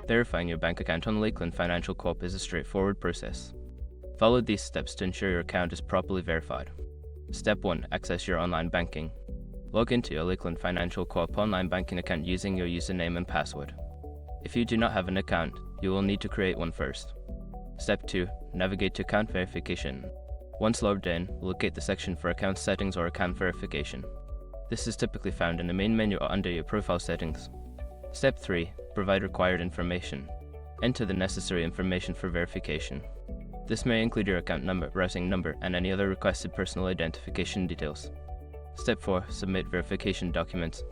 Verifying your bank account on Lakeland Financial Corp is a straightforward process. Follow these steps to ensure your account is properly verified. Step 1. Access your online banking. Log into your Lakeland Financial Corp online banking account using your username and password. If you do not have an account, you will need to create one first. Step 2. Navigate to account verification. Once logged in, locate the section for account settings or account verification. This is typically found in the main menu or under your profile settings. Step 3. Provide required information. Enter the necessary information for verification. This may include your account number, routing number, and any other requested personal identification details. Step 4. Submit verification documents.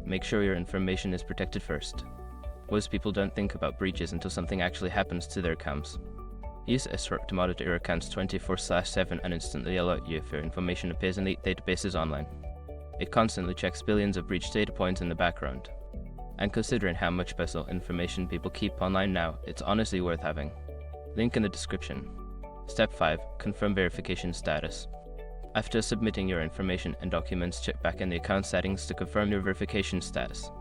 Make sure your information is protected first. Most people don't think about breaches until something actually happens to their accounts. Use SROC to monitor your accounts 24/7 and instantly alert you if your information appears in the databases online. It constantly checks billions of breach data points in the background. And considering how much personal information people keep online now, it's honestly worth having. Link in the description. Step 5. Confirm verification status. After submitting your information and documents, check back in the account settings to confirm your verification status.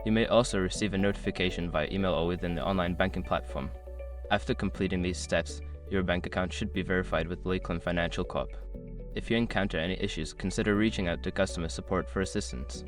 You may also receive a notification via email or within the online banking platform. After completing these steps, your bank account should be verified with Lakeland Financial Corp. If you encounter any issues, consider reaching out to customer support for assistance.